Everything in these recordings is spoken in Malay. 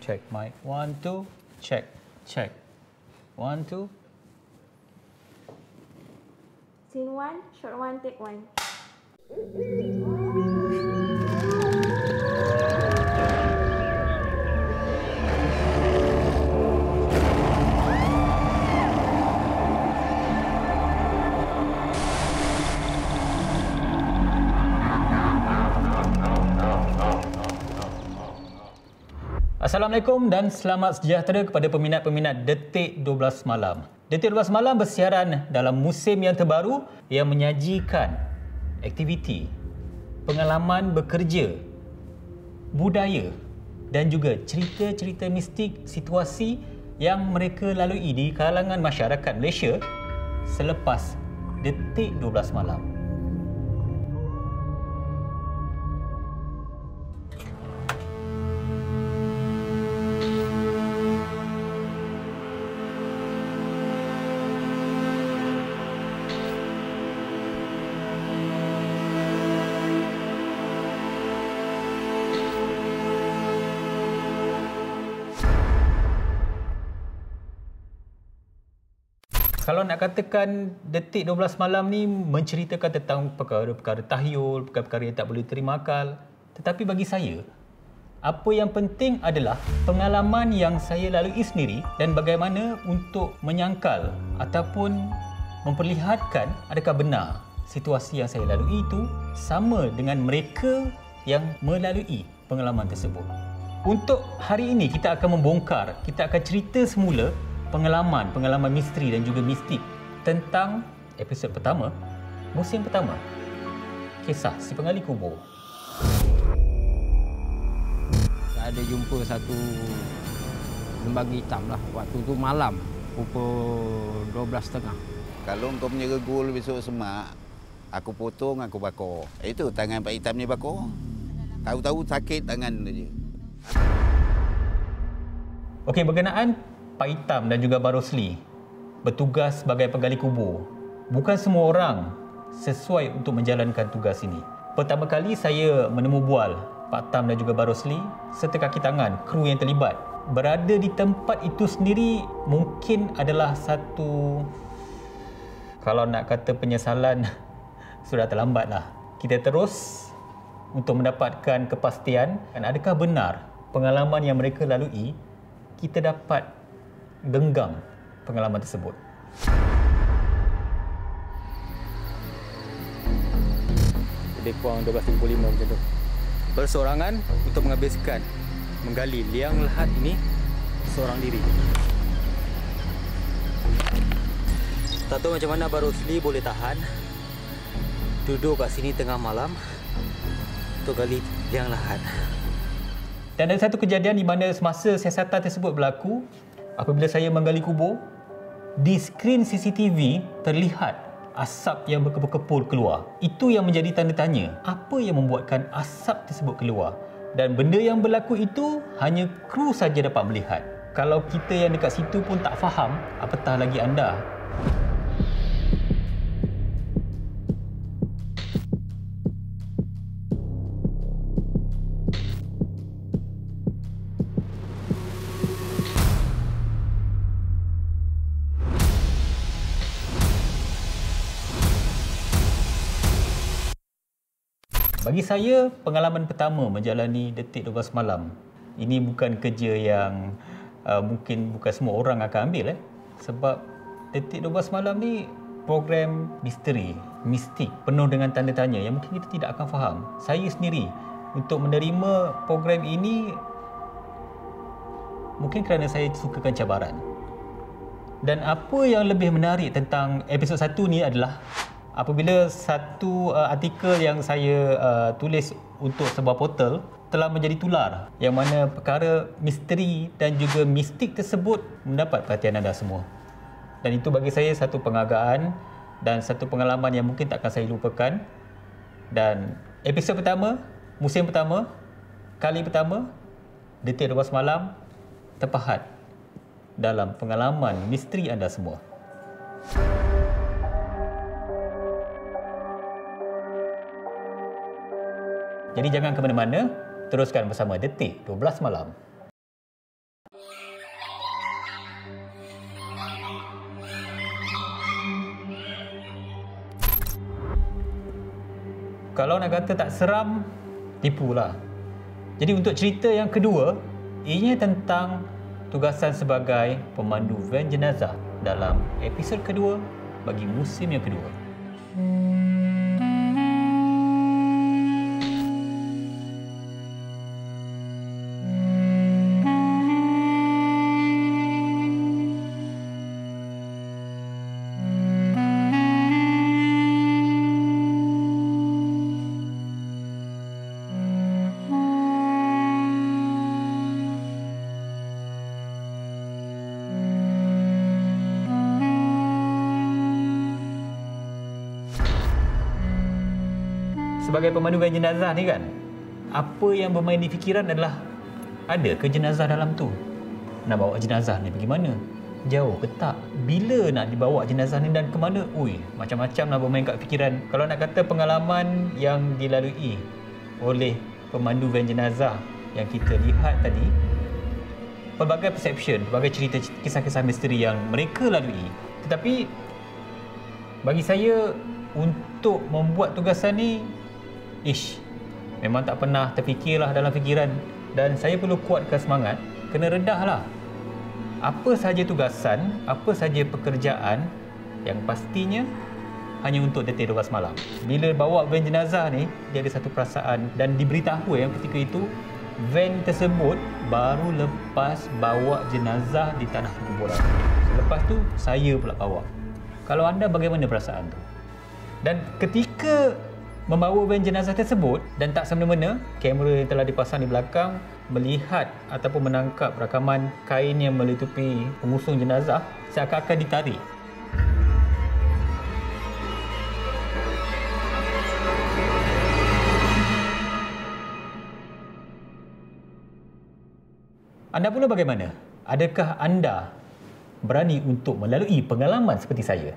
Check mic. 1, 2. Check. Check. 1, 2. Scene 1, shot 1, take 1. Assalamualaikum dan selamat sejahtera kepada peminat-peminat Detik 12 Malam. Detik 12 Malam bersiaran dalam musim yang terbaru yang menyajikan aktiviti, pengalaman bekerja, budaya dan juga cerita-cerita mistik situasi yang mereka lalui di kalangan masyarakat Malaysia selepas Detik 12 Malam. Kalau nak katakan Detik 12 Malam ni menceritakan tentang perkara-perkara tahyul, perkara-perkara yang tak boleh terima akal. Tetapi bagi saya, apa yang penting adalah pengalaman yang saya lalui sendiri dan bagaimana untuk menyangkal ataupun memperlihatkan adakah benar situasi yang saya lalui itu sama dengan mereka yang melalui pengalaman tersebut. Untuk hari ini kita akan membongkar, kita akan cerita semula pengalaman misteri dan juga mistik tentang episod pertama, musim pertama, kisah Si Penggali Kubur. Saya ada jumpa satu lembaga hitam lah. Waktu tu malam, pukul 12.30. Kalau kau punya regul besok semak, aku potong, aku bakar. Itu tangan Pak Hitam ni bakar. Tahu-tahu sakit tangan dia. Okey, berkenaan Pak Hitam dan juga Barosli bertugas sebagai penggali kubur. Bukan semua orang sesuai untuk menjalankan tugas ini. Pertama kali saya menemu bual Pak Hitam dan juga Barosli serta kaki tangan kru yang terlibat. Berada di tempat itu sendiri mungkin adalah satu, kalau nak kata penyesalan, sudah terlambatlah. Kita terus untuk mendapatkan kepastian dan adakah benar pengalaman yang mereka lalui, kita dapat genggam pengalaman tersebut. Lebih kurang 12.35 macam tu. Bersorangan untuk menggali liang lahat ini seorang diri. Tak tahu macam mana Barosli boleh tahan duduk kat sini tengah malam untuk gali liang lahat. Dan ada satu kejadian di mana semasa siasatan tersebut berlaku, apabila saya menggali kubur, di skrin CCTV terlihat asap yang berkepul-kepul keluar. Itu yang menjadi tanda tanya, apa yang membuatkan asap tersebut keluar? Dan benda yang berlaku itu hanya kru saja dapat melihat. Kalau kita yang dekat situ pun tak faham, apatah lagi anda. Bagi saya, pengalaman pertama menjalani Detik 12 Malam, ini bukan kerja yang mungkin bukan semua orang akan ambil. Sebab Detik 12 Malam ni program misteri, mistik, penuh dengan tanda tanya yang mungkin kita tidak akan faham. Saya sendiri, untuk menerima program ini, mungkin kerana saya sukakan cabaran. Dan apa yang lebih menarik tentang episod 1 ni adalah apabila satu artikel yang saya tulis untuk sebuah portal telah menjadi tular, yang mana perkara misteri dan juga mistik tersebut mendapat perhatian anda semua. Dan itu bagi saya satu penghargaan dan satu pengalaman yang mungkin takkan saya lupakan. Dan episod pertama, musim pertama, kali pertama, Detik 12 Malam terpahat dalam pengalaman misteri anda semua. Jadi jangan ke mana-mana, teruskan bersama Detik 12 Malam. Kalau nak kata tak seram, tipulah. Jadi untuk cerita yang kedua, ianya tentang tugasan sebagai pemandu van jenazah dalam episod kedua bagi musim yang kedua. Sebagai pemandu van jenazah ni kan, apa yang bermain di fikiran adalah, ada ke jenazah dalam tu? Nak bawa jenazah ni pergi mana? Jauh ke tak? Bila nak dibawa jenazah ni dan ke mana? Ui, macam-macam lah bermain kat fikiran. Kalau nak kata pengalaman yang dilalui oleh pemandu van jenazah yang kita lihat tadi, pelbagai perception, pelbagai cerita kisah-kisah misteri yang mereka lalui. Tetapi bagi saya, untuk membuat tugasan ni, memang tak pernah terfikirlah dalam fikiran. Dan saya perlu kuatkan semangat, kena redahlah. Apa sahaja tugasan, apa sahaja pekerjaan yang pastinya hanya untuk detik 12 malam. Bila bawa van jenazah ni, dia ada satu perasaan dan diberitahu yang ketika itu van tersebut baru lepas bawa jenazah di tanah perkuburan. Lepas tu saya pula bawa. Kalau anda bagaimana perasaan tu? Dan ketika membawa van jenazah tersebut dan tak semena-mena, kamera yang telah dipasang di belakang melihat ataupun menangkap rakaman kain yang melitupi pengusung jenazah seakan-akan ditarik. Anda pula bagaimana? Adakah anda berani untuk melalui pengalaman seperti saya?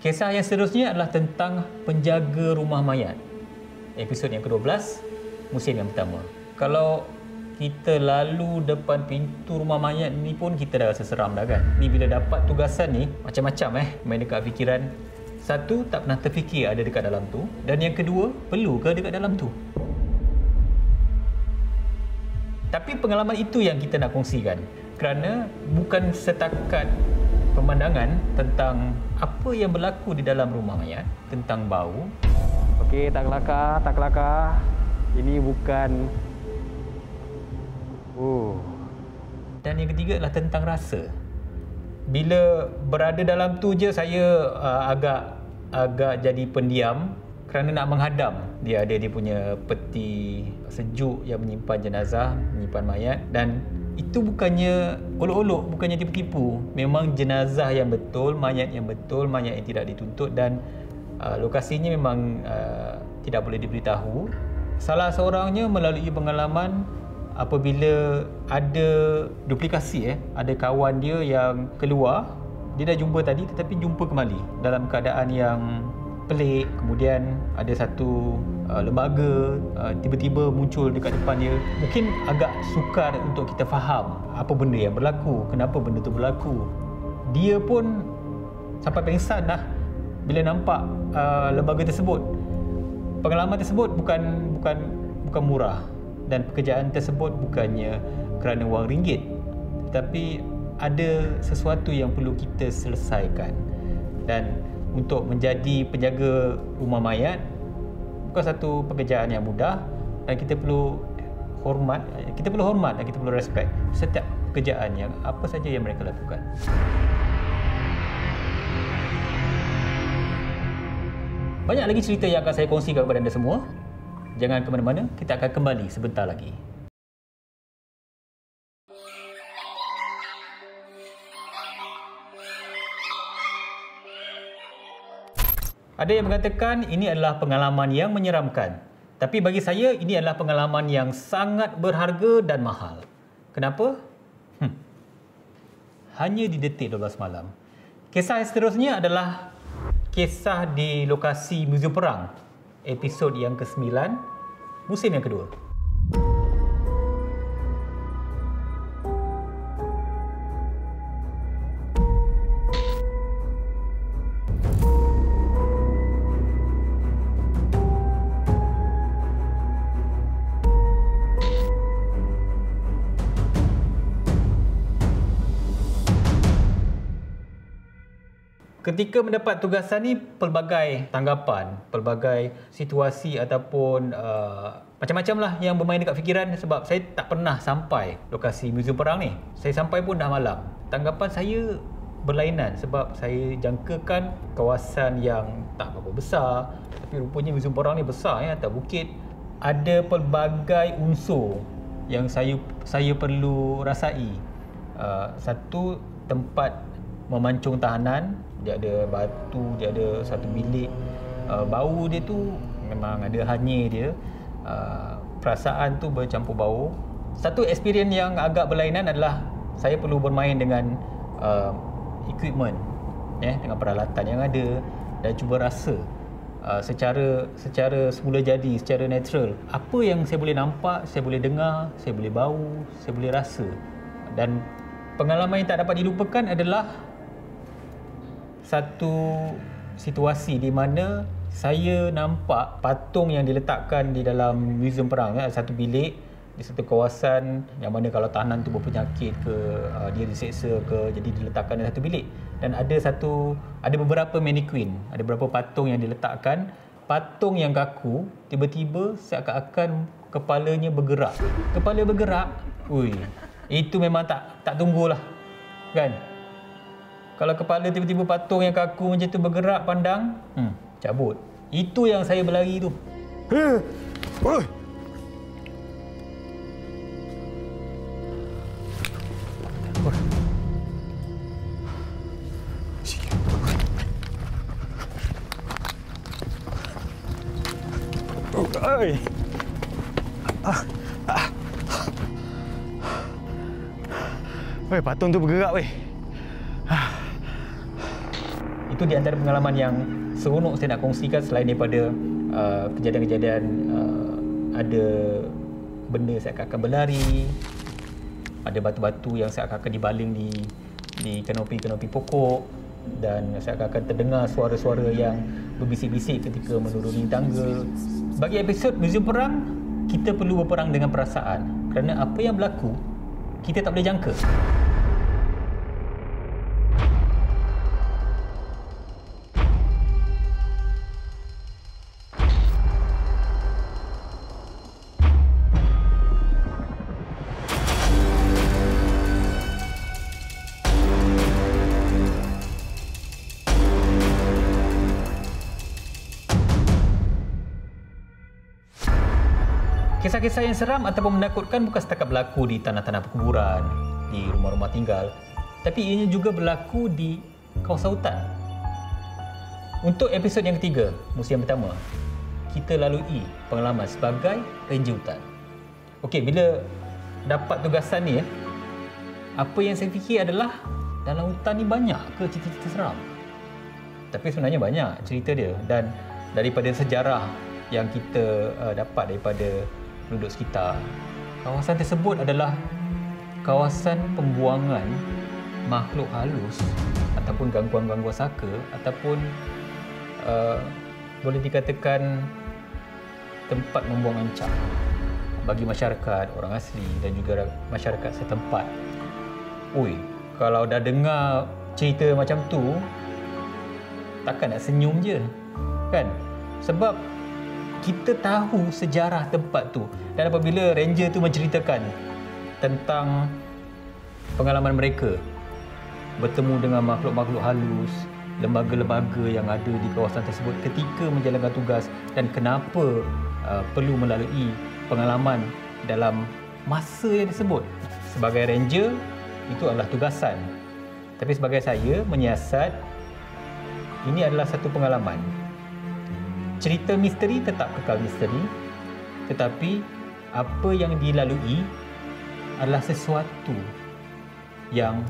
Kisah yang seterusnya adalah tentang penjaga rumah mayat. Episod yang ke-12, musim yang pertama. Kalau kita lalu depan pintu rumah mayat ni pun kita dah rasa seram dah kan. Ni bila dapat tugasan ni, macam-macam main dekat fikiran. Satu, tak pernah terfikir ada dekat dalam tu. Dan yang kedua, perlu ke dekat dalam tu? Tapi pengalaman itu yang kita nak kongsikan. Kerana bukan setakat pemandangan tentang apa yang berlaku di dalam rumah mayat, tentang bau. Okey, tak kelakar. Ini bukan... Dan yang ketiga adalah tentang rasa. Bila berada dalam tu je, saya agak jadi pendiam kerana nak menghadam. Dia ada dia punya peti sejuk yang menyimpan jenazah, menyimpan mayat, dan itu bukannya olok-olok, bukannya tipu-tipu. Memang jenazah yang betul, mayat yang betul, mayat yang tidak dituntut, dan lokasinya memang tidak boleh diberitahu. Salah seorangnya melalui pengalaman apabila ada duplikasi, ada kawan dia yang keluar, dia dah jumpa tadi tetapi jumpa kembali dalam keadaan yang pelik. Kemudian ada satu lembaga tiba-tiba muncul dekat depan dia. Mungkin agak sukar untuk kita faham apa benda yang berlaku, kenapa benda tu berlaku. Dia pun sampai pengsan dah bila nampak lembaga tersebut. Pengalaman tersebut bukan murah, dan pekerjaan tersebut bukannya kerana wang ringgit, tetapi ada sesuatu yang perlu kita selesaikan. Dan untuk menjadi penjaga rumah mayat bukan satu pekerjaan yang mudah, dan kita perlu hormat dan kita perlu respect setiap pekerjaan yang apa saja yang mereka lakukan. Banyak lagi cerita yang akan saya kongsikan kepada anda semua. Jangan ke mana-mana, kita akan kembali sebentar lagi. Ada yang mengatakan ini adalah pengalaman yang menyeramkan. Tapi bagi saya, ini adalah pengalaman yang sangat berharga dan mahal. Kenapa? hanya di Detik 12 Malam. Kisah seterusnya adalah kisah di lokasi Muzium Perang, episod yang ke-9, musim yang kedua. Ketika mendapat tugasan ni, pelbagai tanggapan, pelbagai situasi ataupun macam-macam lah yang bermain dekat fikiran, sebab saya tak pernah sampai lokasi Muzium Perang ni. Saya sampai pun dah malam. Tanggapan saya berlainan sebab saya jangkakan kawasan yang tak berapa besar, tapi rupanya Muzium Perang ni besar ya, atas bukit. Ada pelbagai unsur yang saya perlu rasai. Satu, tempat memancung tahanan, dia ada batu, dia ada satu bilik, bau dia tu memang ada hanyir dia, perasaan tu bercampur bau. Satu experience yang agak berlainan adalah saya perlu bermain dengan equipment, dengan peralatan yang ada, dan cuba rasa secara semula jadi, secara natural, apa yang saya boleh nampak, saya boleh dengar, saya boleh bau, saya boleh rasa. Dan pengalaman yang tak dapat dilupakan adalah satu situasi di mana saya nampak patung yang diletakkan di dalam Muzium Perang, satu bilik di satu kawasan yang mana kalau tahanan tu berpenyakit ke, dia diseksa ke, jadi diletakkan dalam satu bilik. Dan ada beberapa mannequin, ada beberapa patung yang diletakkan. Patung yang kaku, tiba-tiba seakan-akan kepalanya bergerak. Kepala bergerak, itu memang tak tunggulah, kan? Kalau kepala tiba-tiba patung yang kaku macam tu bergerak pandang, cabut. Itu yang saya berlari tu. Patung tu bergerak, weh. Itu di antara pengalaman yang seronok saya nak kongsikan, selain daripada kejadian-kejadian ada benda seakan-akan berlari, ada batu-batu yang seakan-akan dibaling di kanopi-kanopi pokok, dan seakan-akan terdengar suara-suara yang berbisik-bisik ketika menuruni tangga. Bagi episod Muzium Perang, kita perlu berperang dengan perasaan, kerana apa yang berlaku kita tak boleh jangka. Kisah-kisah yang seram ataupun menakutkan bukan setakat berlaku di tanah-tanah perkuburan, di rumah-rumah tinggal, tapi ianya juga berlaku di kawasan hutan. Untuk episod yang ketiga, musim yang pertama, kita lalui pengalaman sebagai ranger hutan. Okey, bila dapat tugasan ni, apa yang saya fikir adalah dalam hutan ni banyak ke cerita-cerita seram? Tapi sebenarnya banyak cerita dia, dan daripada sejarah yang kita dapat daripada penduduk sekitar, kawasan tersebut adalah kawasan pembuangan makhluk halus ataupun gangguan-gangguan saka, ataupun boleh dikatakan tempat membuang ancak bagi masyarakat, orang asli dan juga masyarakat setempat. Kalau dah dengar cerita macam tu, takkan nak senyum je, kan? Sebab kita tahu sejarah tempat tu, dan apabila ranger tu menceritakan tentang pengalaman mereka bertemu dengan makhluk-makhluk halus, lembaga-lembaga yang ada di kawasan tersebut ketika menjalankan tugas, dan kenapa perlu melalui pengalaman dalam masa yang disebut. Sebagai ranger, itu adalah tugasan. Tapi sebagai saya menyiasat, ini adalah satu pengalaman. Cerita misteri tetap kekal misteri, tetapi apa yang dilalui adalah sesuatu yang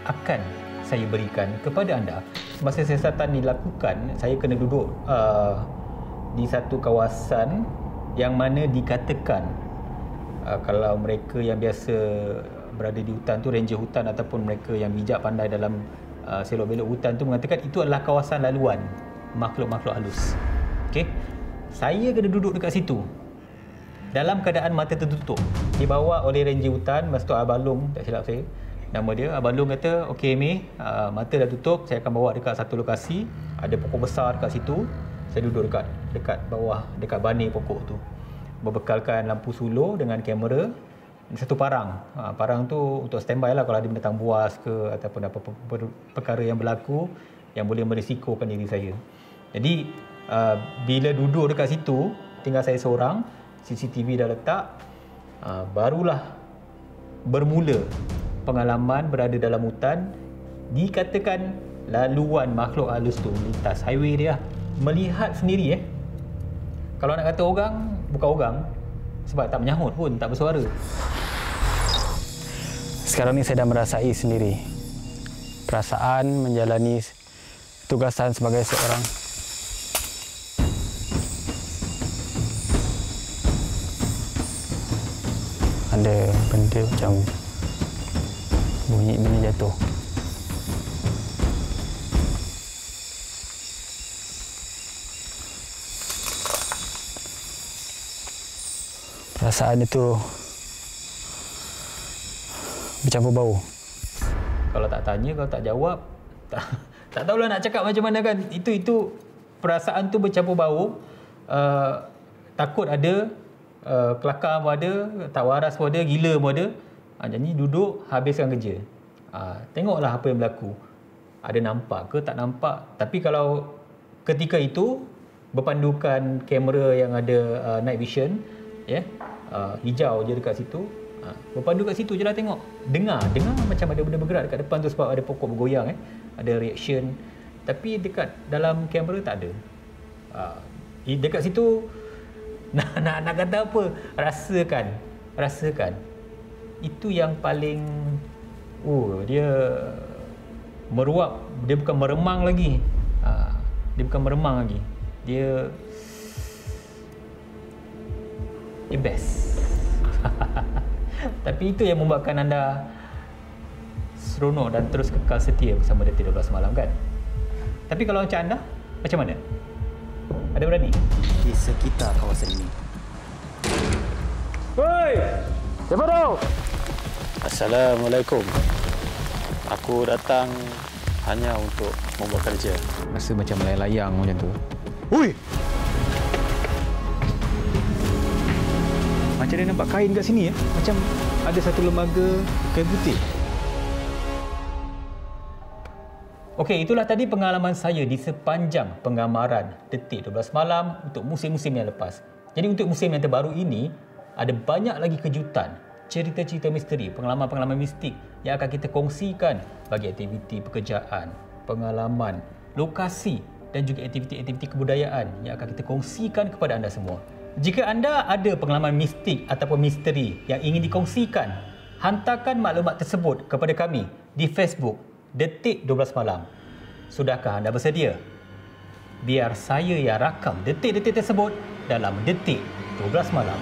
akan saya berikan kepada anda. Masa siasatan dilakukan, saya kena duduk di satu kawasan yang mana dikatakan kalau mereka yang biasa berada di hutan tu, ranger hutan ataupun mereka yang bijak pandai dalam selok belok hutan tu mengatakan itu adalah kawasan laluan makhluk-makhluk halus. Okey. Saya kena duduk dekat situ dalam keadaan mata tertutup. Dibawa oleh ranger hutan, masa tu Abang Long, tak silap saya nama dia. Abang Long kata, okey Mi, mata dah tutup, saya akan bawa dekat satu lokasi, ada pokok besar dekat situ. Saya duduk dekat bawah, dekat bani pokok tu, berbekalkan lampu suluh dengan kamera, satu parang. Parang tu untuk standby lah kalau ada binatang buas ke ataupun apa perkara yang berlaku yang boleh merisikokan diri saya. Jadi bila duduk dekat situ, tinggal saya seorang, CCTV dah letak, barulah bermula pengalaman berada dalam hutan. Dikatakan laluan makhluk halus tu melintas highway dia. Melihat sendiri kalau nak kata orang, bukan orang, sebab tak menyahut pun, tak bersuara. Sekarang ni saya dah merasai sendiri perasaan menjalani tugasan sebagai seorang ada benda macam bunyi benda jatuh. Perasaan itu bercampur bau. Kalau tak tanya, kalau tak jawab, tak tahulah nak cakap macam mana kan. Itu perasaan tu bercampur bau. Takut ada, kelakar pun ada, tak waras pun ada, gila pun ada. Jadi duduk, habiskan kerja. Tengoklah apa yang berlaku. Ada nampak ke tak nampak. Tapi kalau ketika itu berpandukan kamera yang ada night vision, hijau je dekat situ, berpandu kat situ je lah tengok. Dengar macam ada benda bergerak dekat depan tu sebab ada pokok bergoyang, ada reaction. Tapi dekat dalam kamera tak ada. Dekat situ nak kata apa, rasakan itu yang paling dia meruap. Dia bukan meremang lagi, dia best. Tapi itu yang membuatkan anda seronok dan terus kekal setia bersama Detik 12 Malam kan. Tapi kalau macam anda, macam mana? Ada berani? Di sekitar kawasan ini. Hoi! Siapa tu? Assalamualaikum. Aku datang hanya untuk membuat kerja. Rasa macam layang-layang macam tu. Hui! Macam dia nampak kain kat sini macam ada satu lembaga kain putih. Okey, itulah tadi pengalaman saya di sepanjang penggambaran Detik 12 Malam untuk musim-musim yang lepas. Jadi untuk musim yang terbaru ini, ada banyak lagi kejutan, cerita-cerita misteri, pengalaman-pengalaman mistik yang akan kita kongsikan bagi aktiviti pekerjaan, pengalaman, lokasi dan juga aktiviti-aktiviti kebudayaan yang akan kita kongsikan kepada anda semua. Jika anda ada pengalaman mistik ataupun misteri yang ingin dikongsikan, hantarkan maklumat tersebut kepada kami di Facebook Detik 12 Malam. Sudahkah anda bersedia? Biar saya yang rakam detik-detik tersebut dalam Detik 12 Malam.